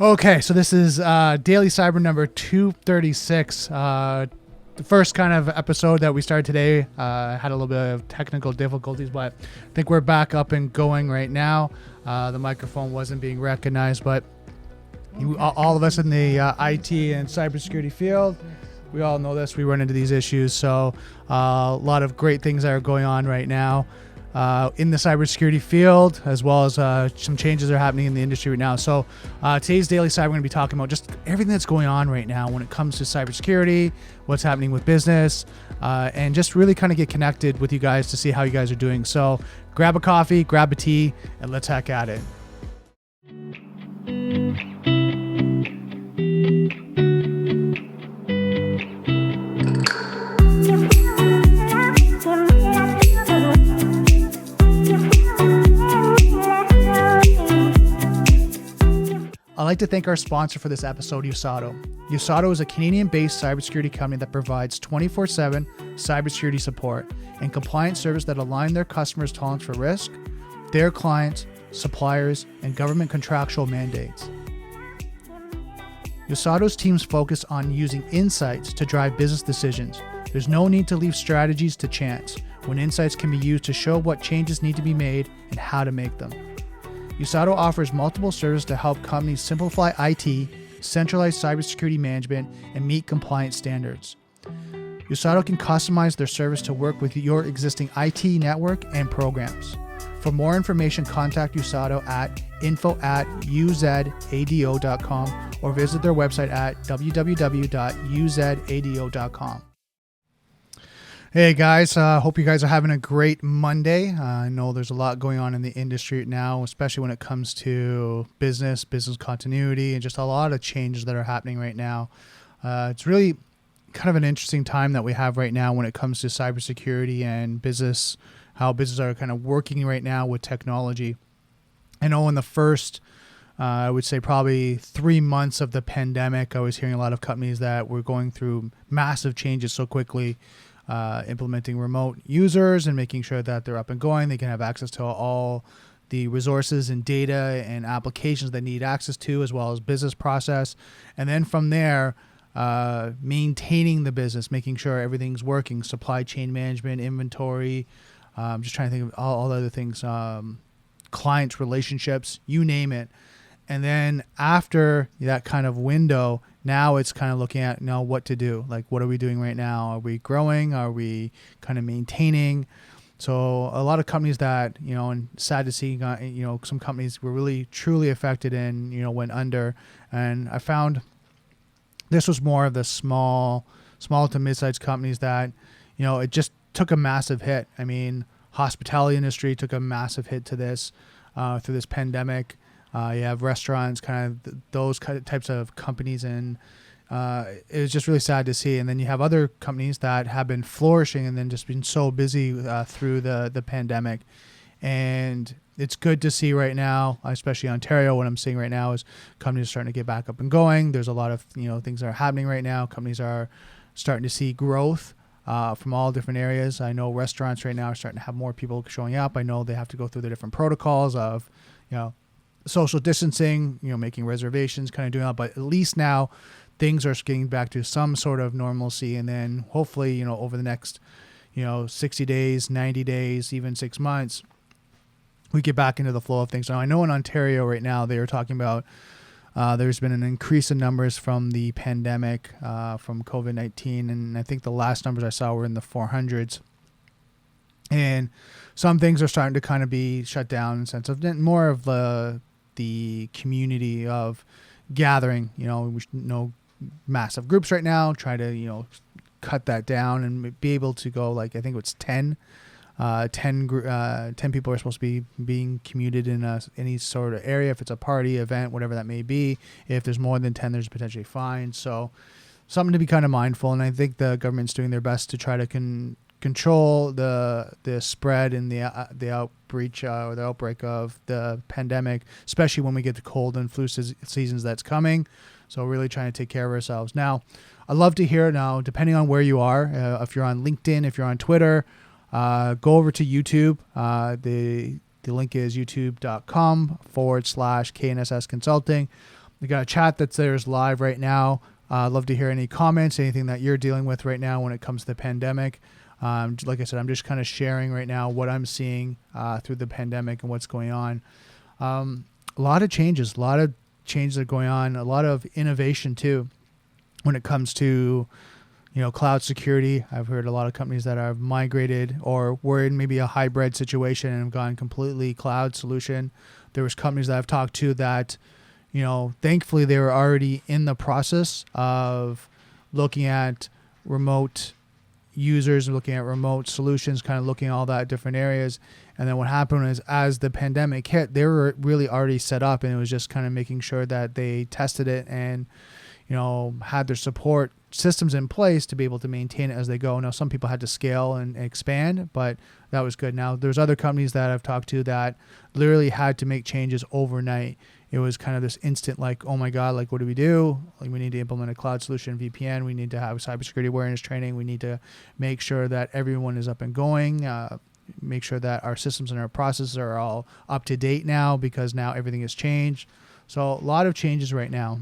Okay, so this is Daily Cyber number 236. The first kind of episode that we started today had a little bit of technical difficulties, but I think we're back up and going right now. The microphone wasn't being recognized, but all of us in the IT and cybersecurity field, we all know this. We run into these issues, so a lot of great things that are going on right now in the cybersecurity field, as well as some changes are happening in the industry right now. So today's Daily Cyber, we're going to be talking about just everything that's going on right now when it comes to cybersecurity, what's happening with business, and just really kind of get connected with you guys to see how you guys are doing. So grab a coffee, grab a tea, and let's hack at it. I'd like to thank our sponsor for this episode, Usato. Usato is a Canadian-based cybersecurity company that provides 24/7 cybersecurity support and compliance service that align their customers' tolerance for risk, their clients, suppliers, and government contractual mandates. Usato's teams focus on using insights to drive business decisions. There's no need to leave strategies to chance, when insights can be used to show what changes need to be made and how to make them. Usato offers multiple services to help companies simplify IT, centralize cybersecurity management, and meet compliance standards. Usato can customize their service to work with your existing IT network and programs. For more information, contact Usato at info@uzado.com or visit their website at www.uzado.com. Hey guys, hope you guys are having a great Monday. I know there's a lot going on in the industry right now, especially when it comes to business continuity, and just a lot of changes that are happening right now. It's really kind of an interesting time that we have right now when it comes to cybersecurity and business, how businesses are kind of working right now with technology. I know in the first, I would say probably 3 months of the pandemic, I was hearing a lot of companies that were going through massive changes so quickly. Implementing remote users and making sure that they're up and going. They can have access to all the resources and data and applications they need access to, as well as business process. And then from there, maintaining the business, making sure everything's working, supply chain management, inventory, just trying to think of all the other things, clients, relationships, you name it. And then after that kind of window, now it's kind of looking at what to do. Like, what are we doing right now? Are we growing? Are we kind of maintaining? So a lot of companies that, and sad to see, some companies were really truly affected and, went under. And I found this was more of the small to mid-sized companies that, it just took a massive hit. I mean, hospitality industry took a massive hit to this, through this pandemic. You have restaurants, kind of those kind of types of companies, and it was just really sad to see. And then you have other companies that have been flourishing and then just been so busy through the pandemic. And it's good to see right now, especially Ontario, what I'm seeing right now is companies are starting to get back up and going. There's a lot of things that are happening right now. Companies are starting to see growth from all different areas. I know restaurants right now are starting to have more people showing up. I know they have to go through the different protocols of, social distancing, making reservations, kind of doing that. But at least now things are getting back to some sort of normalcy. And then hopefully, over the next, 60 days, 90 days, even 6 months, we get back into the flow of things. Now, I know in Ontario right now, they are talking about there's been an increase in numbers from the pandemic, from COVID-19. And I think the last numbers I saw were in the 400s. And some things are starting to kind of be shut down in the sense of more of the community of gathering, no massive groups right now, try to, cut that down and be able to go, like, I think it's 10 people are supposed to be being commuted in any sort of area. If it's a party, event, whatever that may be, if there's more than 10, there's potentially fines. So something to be kind of mindful. And I think the government's doing their best to try to control the spread and the outbreach or the outbreak of the pandemic, especially when we get the cold and flu seasons that's coming. So really trying to take care of ourselves. Now, I'd love to hear now, depending on where you are, if you're on LinkedIn, if you're on Twitter, go over to YouTube. The link is youtube.com/KNSS Consulting. We got a chat that's there's live right now. I'd love to hear any comments, anything that you're dealing with right now when it comes to the pandemic. Like I said, I'm just kind of sharing right now what I'm seeing through the pandemic and what's going on. A lot of changes are going on, a lot of innovation too when it comes to cloud security. I've heard a lot of companies that have migrated or were in maybe a hybrid situation and have gone completely cloud solution. There was companies that I've talked to that, thankfully they were already in the process of looking at remote users, looking at remote solutions, kind of looking at all that different areas. And then what happened is as the pandemic hit, they were really already set up, and it was just kind of making sure that they tested it and, had their support systems in place to be able to maintain it as they go. Now, some people had to scale and expand, but that was good. Now, there's other companies that I've talked to that literally had to make changes overnight. It was kind of this instant, like, oh my God, like, what do we do? Like, we need to implement a cloud solution, VPN. We need to have cybersecurity awareness training. We need to make sure that everyone is up and going, make sure that our systems and our processes are all up to date now, because now everything has changed. So a lot of changes right now.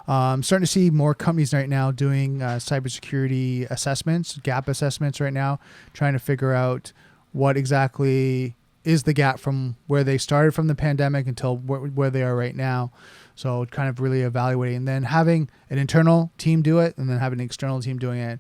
I'm starting to see more companies right now doing cybersecurity assessments, gap assessments right now, trying to figure out what exactly is the gap from where they started from the pandemic until where they are right now. So kind of really evaluating, and then having an internal team do it and then having an external team doing it.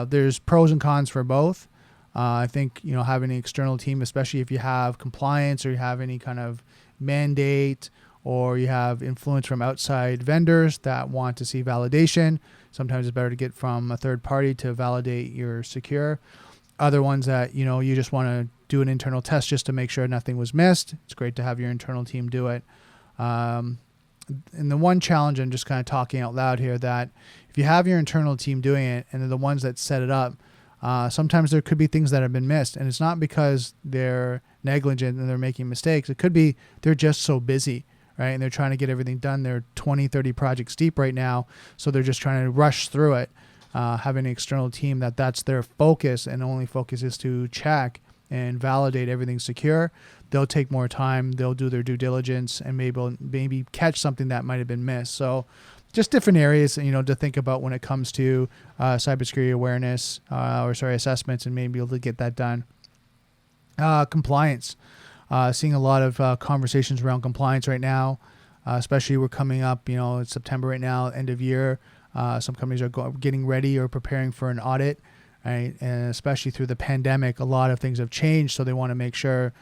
There's pros and cons for both. I think, having an external team, especially if you have compliance or you have any kind of mandate or you have influence from outside vendors that want to see validation, sometimes it's better to get from a third party to validate you're secure. Other ones that, you just want to do an internal test just to make sure nothing was missed. It's great to have your internal team do it. And the one challenge, I'm just kind of talking out loud here, that if you have your internal team doing it and they're the ones that set it up, sometimes there could be things that have been missed. And it's not because they're negligent and they're making mistakes. It could be they're just so busy, right? And they're trying to get everything done. They're 20, 30 projects deep right now. So they're just trying to rush through it. Having an external team that's their focus, and only focus is to check and validate everything's secure. They'll take more time. They'll do their due diligence and maybe catch something that might have been missed. So just different areas, to think about when it comes to cybersecurity awareness, assessments, and maybe be able to get that done. Compliance. Seeing a lot of conversations around compliance right now, especially we're coming up, it's September right now, end of year. Some companies are getting ready or preparing for an audit, right? And especially through the pandemic, a lot of things have changed. So they want to make sure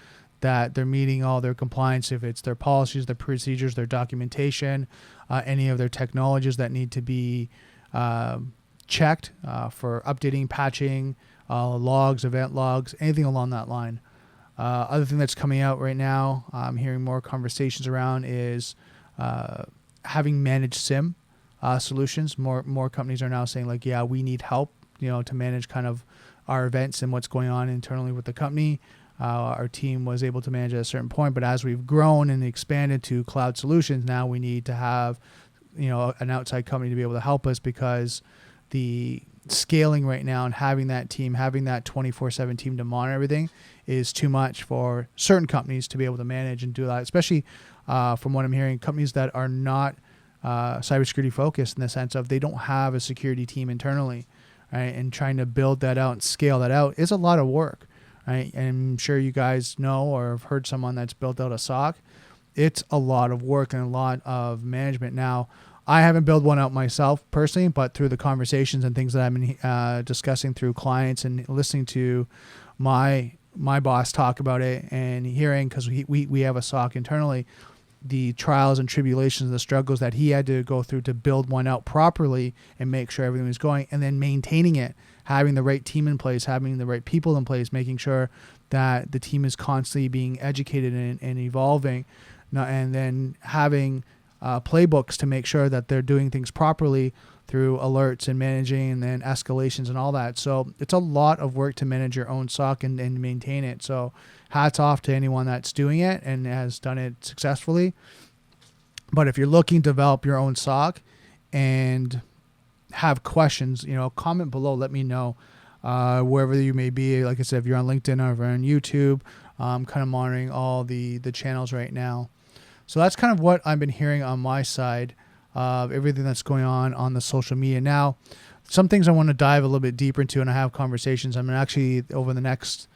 that they're meeting all their compliance, if it's their policies, their procedures, their documentation, any of their technologies that need to be checked for updating, patching, logs, event logs, anything along that line. Other thing that's coming out right now, I'm hearing more conversations around is having managed SIM solutions. More companies are now saying, like, yeah, we need help, to manage kind of our events and what's going on internally with the company. Our team was able to manage at a certain point, but as we've grown and expanded to cloud solutions, now we need to have, an outside company to be able to help us, because the scaling right now and having that team, having that 24/7 team to monitor everything is too much for certain companies to be able to manage and do that, especially from what I'm hearing, companies that are not cybersecurity focused, in the sense of they don't have a security team internally, right? And trying to build that out and scale that out is a lot of work, right? And I'm sure you guys know or have heard someone that's built out a SOC. It's a lot of work and a lot of management. Now, I haven't built one out myself personally, but through the conversations and things that I've been discussing through clients and listening to my boss talk about it and hearing, because we have a SOC internally, the trials and tribulations, the struggles that he had to go through to build one out properly and make sure everything was going, and then maintaining it, having the right team in place, having the right people in place, making sure that the team is constantly being educated and evolving, and then having playbooks to make sure that they're doing things properly through alerts and managing and then escalations and all that. So it's a lot of work to manage your own SOC and maintain it. So hats off to anyone that's doing it and has done it successfully. But if you're looking to develop your own SOC and have questions, comment below, let me know wherever you may be. Like I said, if you're on LinkedIn or if you're on YouTube, I'm kind of monitoring all the channels right now. So that's kind of what I've been hearing on my side of everything that's going on the social media. Now, some things I want to dive a little bit deeper into and I have conversations. I'm actually over the next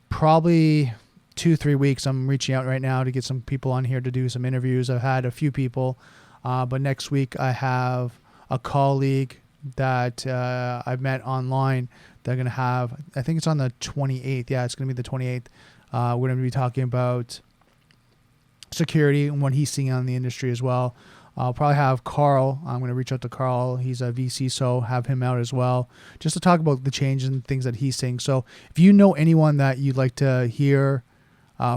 probably 2-3 weeks, I'm reaching out right now to get some people on here to do some interviews. I've had a few people, but next week I have a colleague that I've met online. They're going to have, I think it's on the 28th. Yeah, it's going to be the 28th. We're going to be talking about security and what he's seeing on the industry as well. I'll probably have Carl. I'm going to reach out to Carl. He's a VC, so have him out as well, just to talk about the changes and things that he's seeing. So if you know anyone that you'd like to hear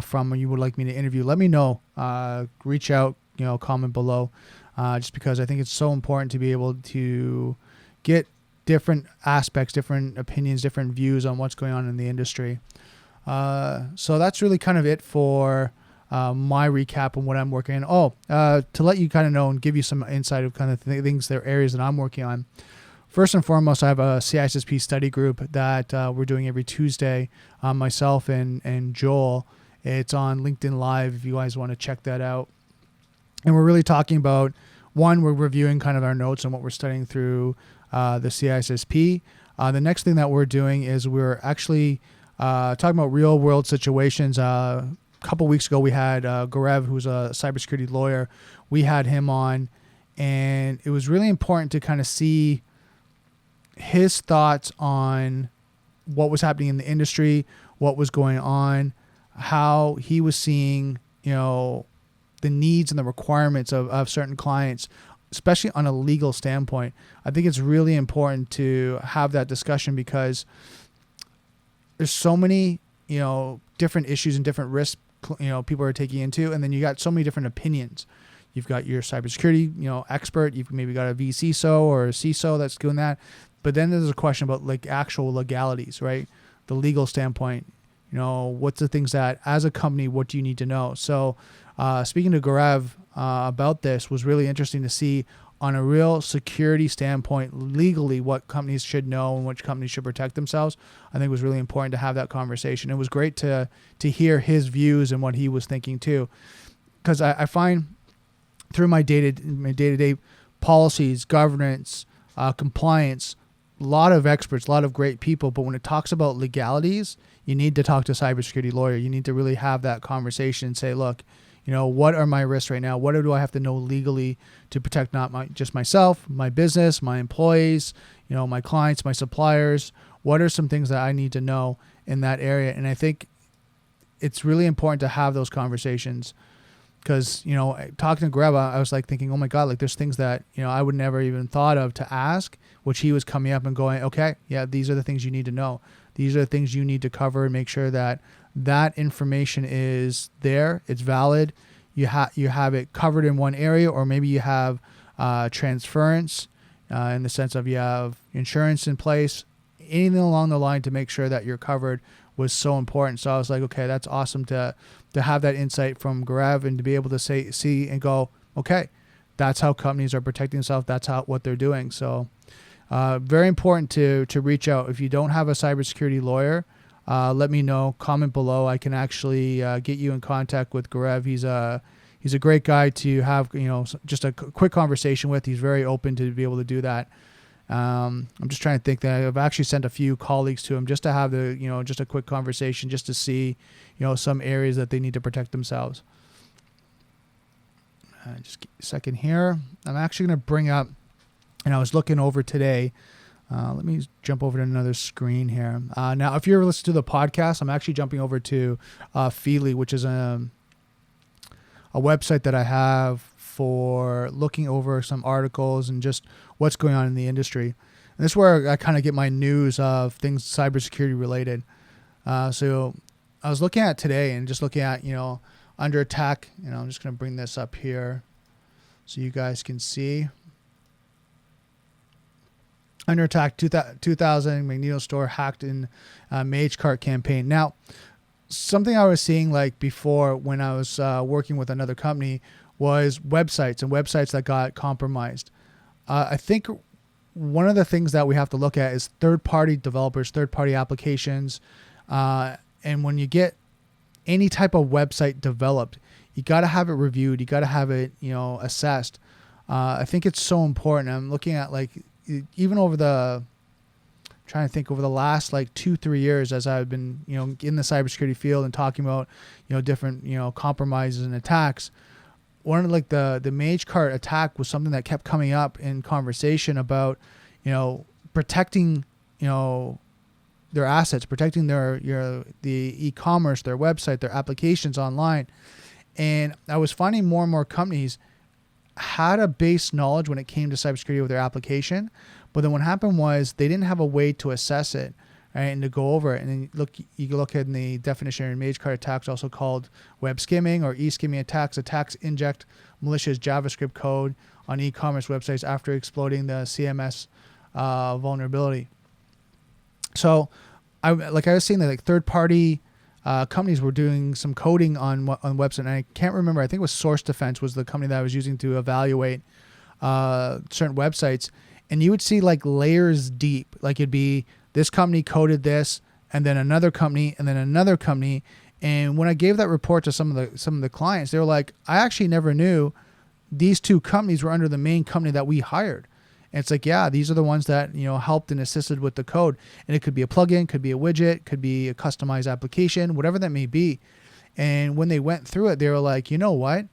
from or you would like me to interview, let me know. Reach out, comment below, just because I think it's so important to be able to get different aspects, different opinions, different views on what's going on in the industry. So that's really kind of it for my recap on what I'm working on. To let you kind of know and give you some insight of kind of things, there are areas that I'm working on. First and foremost, I have a CISSP study group that we're doing every Tuesday, myself and Joel. It's on LinkedIn Live if you guys want to check that out. And we're really talking about, one, we're reviewing kind of our notes on what we're studying through the CISSP. The next thing that we're doing is we're actually talking about real world situations. A couple weeks ago, we had Garev, who's a cybersecurity lawyer. We had him on, and it was really important to kind of see his thoughts on what was happening in the industry, what was going on, how he was seeing, the needs and the requirements of certain clients, especially on a legal standpoint. I think it's really important to have that discussion because there's so many, different issues and different risks, people are taking into, and then you got so many different opinions. You've got your cybersecurity, expert. You've maybe got a VCISO or a CISO that's doing that. But then there's a question about like actual legalities, right? The legal standpoint, what's the things that as a company, what do you need to know? So speaking to Garev about this was really interesting to see on a real security standpoint, legally, what companies should know and which companies should protect themselves. I think it was really important to have that conversation. It was great to hear his views and what he was thinking too, because I find through my day-to-day policies, governance, compliance, a lot of experts, a lot of great people, but when it talks about legalities, you need to talk to a cybersecurity lawyer. You need to really have that conversation and say, look, what are my risks right now? What do I have to know legally to protect not just myself, my business, my employees, my clients, my suppliers? What are some things that I need to know in that area? And I think it's really important to have those conversations because, talking to Greba, I was like thinking, oh my God, like there's things that, I would never even thought of to ask, which he was coming up and going, okay, yeah, these are the things you need to know. These are the things you need to cover and make sure that information is there, it's valid, you have it covered in one area, or maybe you have transference in the sense of you have insurance in place, anything along the line to make sure that you're covered was so important. So I was like, okay, that's awesome to have that insight from Garev and to be able to see and go, okay, that's how companies are protecting themselves. That's what they're doing. So very important to reach out. If you don't have a cybersecurity lawyer, let me know. Comment below. I can actually get you in contact with Garev. He's a great guy to have, just a quick conversation with. He's very open to be able to do that. I'm just trying to think that I've actually sent a few colleagues to him just to have just a quick conversation, just to see, some areas that they need to protect themselves. Just give me a second here. I'm actually going to bring up, and I was looking over today. Let me jump over to another screen here. Now, if you're listening to the podcast, I'm actually jumping over to Feely, which is a website that I have for looking over some articles and just what's going on in the industry. And this is where I kind of get my news of things cybersecurity related. So I was looking at today and just looking at, under attack. I'm just going to bring this up here so you guys can see. Under attack 2000 Magneto store hacked in Mage Cart campaign. Now, something I was seeing like before when I was working with another company was websites that got compromised. I think one of the things that we have to look at is third-party developers, third-party applications. And when you get any type of website developed, you got to have it reviewed. You got to have it, assessed. I think it's so important. I'm looking at even over the last 2-3 years as I've been, in the cybersecurity field and talking about, different, compromises and attacks. One of the mage cart attack was something that kept coming up in conversation about, protecting, their assets, protecting the e-commerce, their website, their applications online. And I was finding more and more companies had a base knowledge when it came to cybersecurity with their application. But then what happened was they didn't have a way to assess it, right, and to go over it. And then you can look at the definition in mage cart attacks, also called web skimming or e-skimming attacks. Attacks inject malicious JavaScript code on e-commerce websites after exploiting the CMS vulnerability. So, I was saying that third-party companies were doing some coding on website, and I can't remember. I think it was Source Defense was the company that I was using to evaluate certain websites, and you would see layers deep. It'd be this company coded this, and then another company, and then another company. And when I gave that report to some of the clients, they were like, "I actually never knew these two companies were under the main company that we hired." And it's yeah, these are the ones that, helped and assisted with the code. And it could be a plugin, could be a widget, could be a customized application, whatever that may be. And when they went through it, they were like, you know what?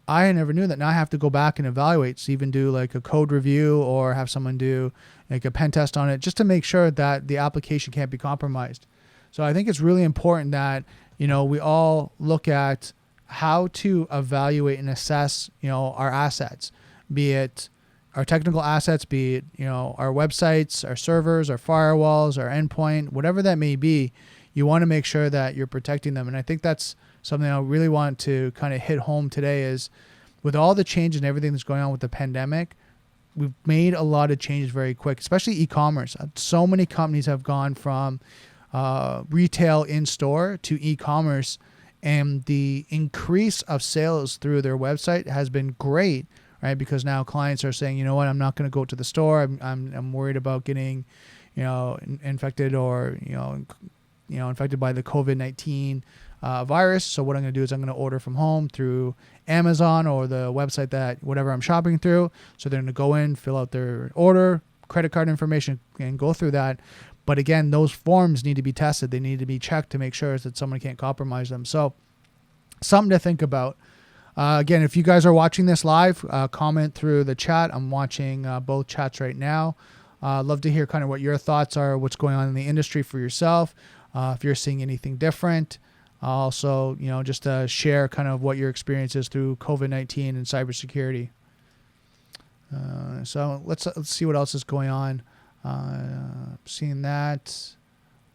I never knew that. Now I have to go back and evaluate. So even do a code review or have someone do a pen test on it just to make sure that the application can't be compromised. So I think it's really important that, we all look at how to evaluate and assess, our assets, be it our technical assets, be it, our websites, our servers, our firewalls, our endpoint, whatever that may be. You want to make sure that you're protecting them. And I think that's something I really want to kind of hit home today is with all the changes and everything that's going on with the pandemic, we've made a lot of changes very quick, especially e-commerce. So many companies have gone from retail in-store to e-commerce, and the increase of sales through their website has been great, right? Because now clients are saying, you know what, I'm not going to go to the store. I'm worried about getting, infected or, infected by the COVID-19 virus. So what I'm going to do is I'm going to order from home through Amazon or the website that whatever I'm shopping through. So they're going to go in, fill out their order, credit card information, and go through that. But again, those forms need to be tested. They need to be checked to make sure that someone can't compromise them. So something to think about. Again, if you guys are watching this live, comment through the chat. I'm watching both chats right now. Love to hear kind of what your thoughts are, what's going on in the industry for yourself, if you're seeing anything different. Also, just to share kind of what your experience is through COVID-19 and cybersecurity. So let's see what else is going on. Seeing that,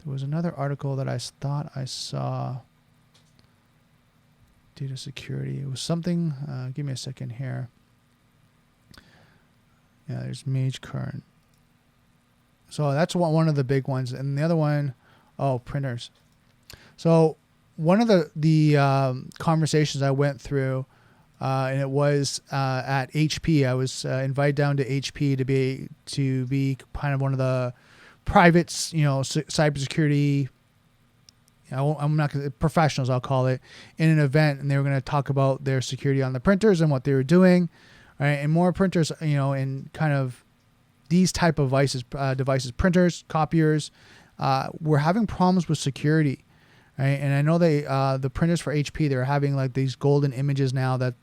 there was another article that I thought I saw. Data security. It was something. Give me a second here. Yeah, there's Mage Current. So that's one of the big ones, and the other one, printers. So one of the conversations I went through, and it was at HP. I was invited down to HP to be kind of one of the private, cybersecurity. I'm not gonna, professionals, I'll call it, in an event, and they were going to talk about their security on the printers and what they were doing, right? And more printers, and kind of these type of devices, printers, copiers, were having problems with security, right? And I know the printers for HP, they're having these golden images now that,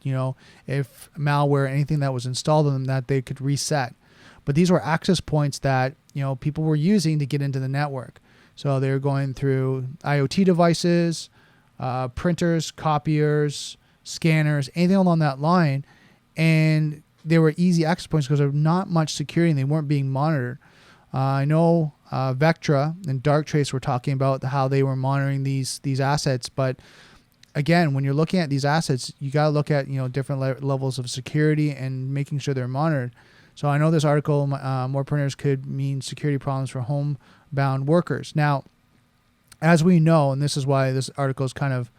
if malware, anything that was installed in them, that they could reset. But these were access points that, people were using to get into the network. So they're going through IoT devices, printers, copiers, scanners, anything along that line. And they were easy access points because there's not much security and they weren't being monitored. I know Vectra and Darktrace were talking about how they were monitoring these assets. But again, when you're looking at these assets, you got to look at, different levels of security and making sure they're monitored. So I know this article, more printers could mean security problems for homebound workers. Now, as we know, and this is why this article is kind of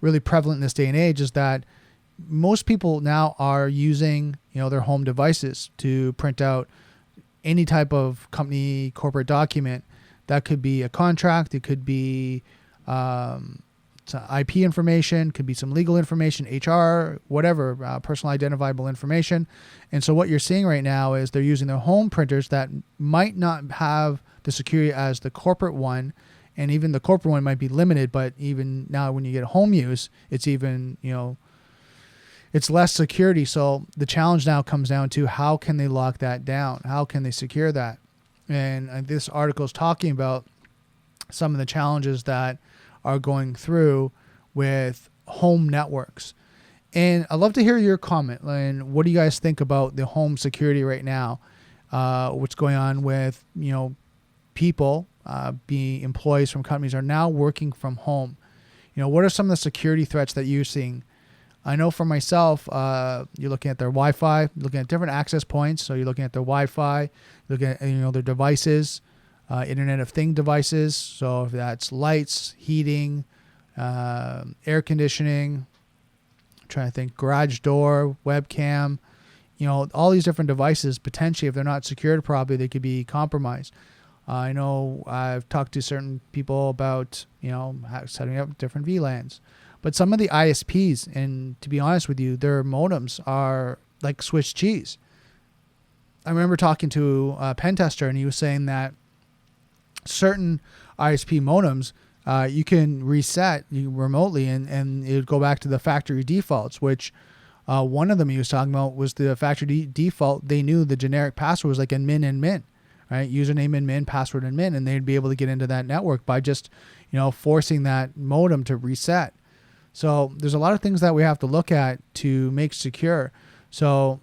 really prevalent in this day and age, is that most people now are using, their home devices to print out any type of company corporate document. That could be a contract. It could be IP information, could be some legal information, HR, whatever, personal identifiable information. And so what you're seeing right now is they're using their home printers that might not have the security as the corporate one. And even the corporate one might be limited, but even now when you get home use, it's even, it's less security. So the challenge now comes down to how can they lock that down? How can they secure that? And this article is talking about some of the challenges that are going through with home networks. And I'd love to hear your comment. And what do you guys think about the home security right now? What's going on with, people being employees from companies are now working from home. What are some of the security threats that you're seeing? I know for myself, you're looking at their Wi-Fi, looking at different access points. So you're looking at their Wi-Fi, looking at, their devices, Internet of Things devices. So if that's lights, heating, air conditioning, I'm trying to think, garage door, webcam, all these different devices, potentially, if they're not secured properly, they could be compromised. I know I've talked to certain people about, setting up different VLANs. But some of the ISPs, and to be honest with you, their modems are like Swiss cheese. I remember talking to a pen tester, and he was saying that certain ISP modems, you can reset remotely, and it would go back to the factory defaults, which one of them he was talking about was the factory default. They knew the generic password was like admin, right? Username admin, password admin, and they'd be able to get into that network by just, forcing that modem to reset. So there's a lot of things that we have to look at to make secure. So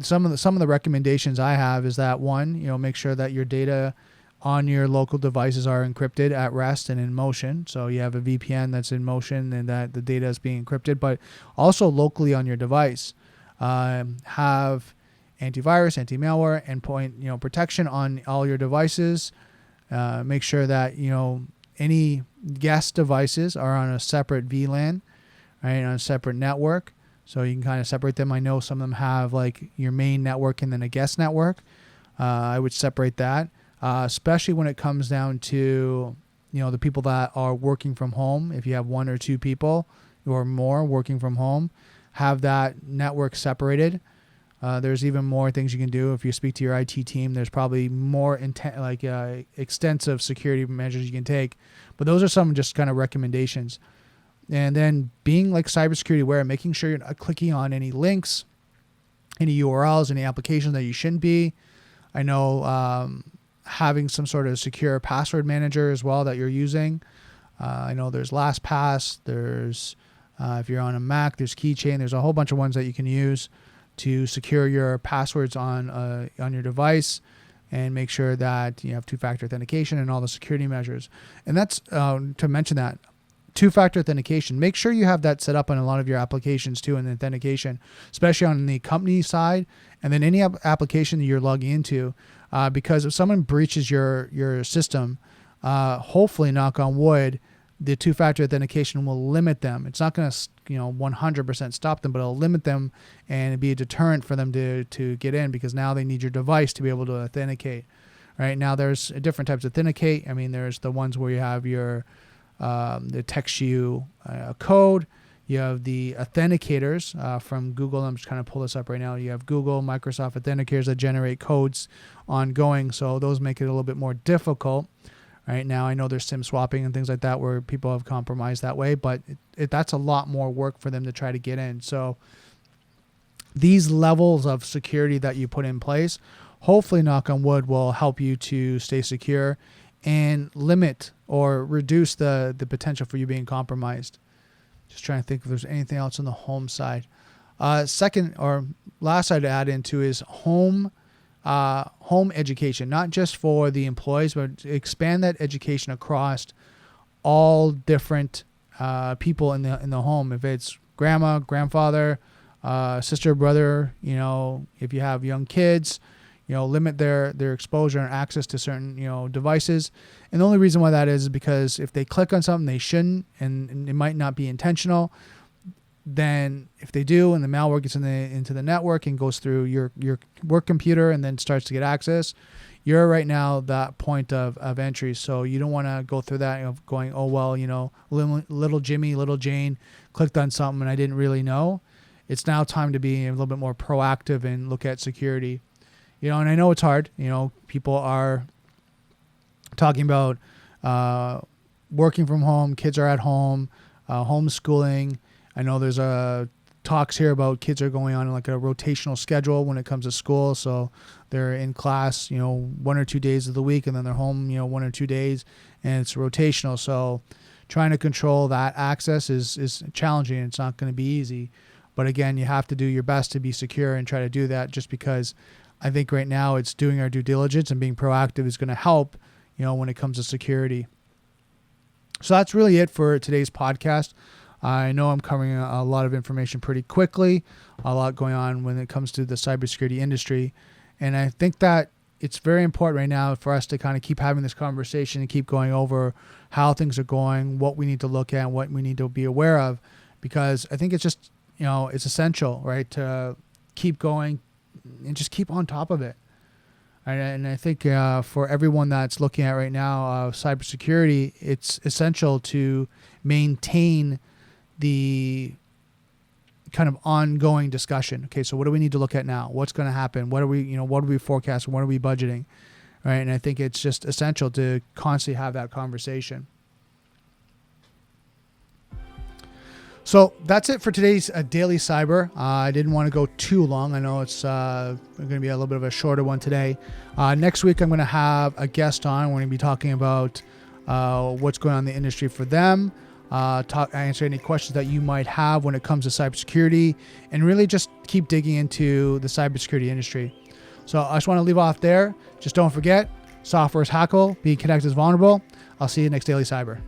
some of the recommendations I have is that one, make sure that your data on your local devices are encrypted at rest and in motion. So you have a VPN that's in motion and that the data is being encrypted, but also locally on your device. Have antivirus, anti-malware, endpoint, protection on all your devices. Make sure that, any guest devices are on a separate VLAN, right, on a separate network. So you can kind of separate them. I know some of them have like your main network and then a guest network. I would separate that, especially when it comes down to, the people that are working from home. If you have one or two people or more working from home, have that network separated. There's even more things you can do. If you speak to your IT team, there's probably more extensive security measures you can take. But those are some just kind of recommendations. And then being like cybersecurity aware, making sure you're not clicking on any links, any URLs, any applications that you shouldn't be. I know having some sort of secure password manager as well that you're using. I know there's LastPass. There's if you're on a Mac, there's Keychain. There's a whole bunch of ones that you can use to secure your passwords on your device and make sure that you have two-factor authentication and all the security measures. And that's to mention that two-factor authentication. Make sure you have that set up on a lot of your applications too, and authentication, especially on the company side, and then any application that you're logging into, because if someone breaches your system, hopefully, knock on wood, the two-factor authentication will limit them. It's not going to, 100% stop them, but it'll limit them and be a deterrent for them to get in, because now they need your device to be able to authenticate. Right now, there's different types of authenticate. I mean, there's the ones where you have your it texts you a code. You have the authenticators from Google. I'm just kind of pull this up right now. You have Google, Microsoft authenticators that generate codes ongoing. So those make it a little bit more difficult. Right now, I know there's SIM swapping and things like that where people have compromised that way, but that's a lot more work for them to try to get in. So these levels of security that you put in place, hopefully, knock on wood, will help you to stay secure and limit or reduce the potential for you being compromised. Just trying to think if there's anything else on the home side. Second or last I'd add into is home education, not just for the employees, but expand that education across all different people in the home. If it's grandma, grandfather, sister, brother, if you have young kids, limit their exposure and access to certain, devices. And the only reason why that is because if they click on something they shouldn't, and it might not be intentional, then if they do and the malware gets into the network and goes through your work computer and then starts to get access, you're right now that point of entry. So you don't want to go through that of going, oh, well, little Jimmy, little Jane clicked on something and I didn't really know. It's now time to be a little bit more proactive and look at security. And I know it's hard. People are talking about working from home, kids are at home, homeschooling. I know there's talks here about kids are going on like a rotational schedule when it comes to school. So they're in class, 1 or 2 days of the week, and then they're home, 1 or 2 days, and it's rotational. So trying to control that access is challenging. It's not going to be easy. But again, you have to do your best to be secure and try to do that, just because I think right now it's doing our due diligence and being proactive is going to help, when it comes to security. So that's really it for today's podcast. I know I'm covering a lot of information pretty quickly, a lot going on when it comes to the cybersecurity industry. And I think that it's very important right now for us to kind of keep having this conversation and keep going over how things are going, what we need to look at, what we need to be aware of, because I think it's just, it's essential, right, to keep going and just keep on top of it. And I think for everyone that's looking at right now, cybersecurity, it's essential to maintain the kind of ongoing discussion. Okay, so what do we need to look at now? What's going to happen? What are we forecasting? What are we budgeting? Right? And I think it's just essential to constantly have that conversation. So that's it for today's Daily Cyber. I didn't want to go too long. I know it's going to be a little bit of a shorter one today. Next week, I'm going to have a guest on. We're going to be talking about what's going on in the industry for them, answer any questions that you might have when it comes to cybersecurity, and really just keep digging into the cybersecurity industry. So I just want to leave off there. Just don't forget, software is hackable, being connected is vulnerable. I'll see you next Daily Cyber.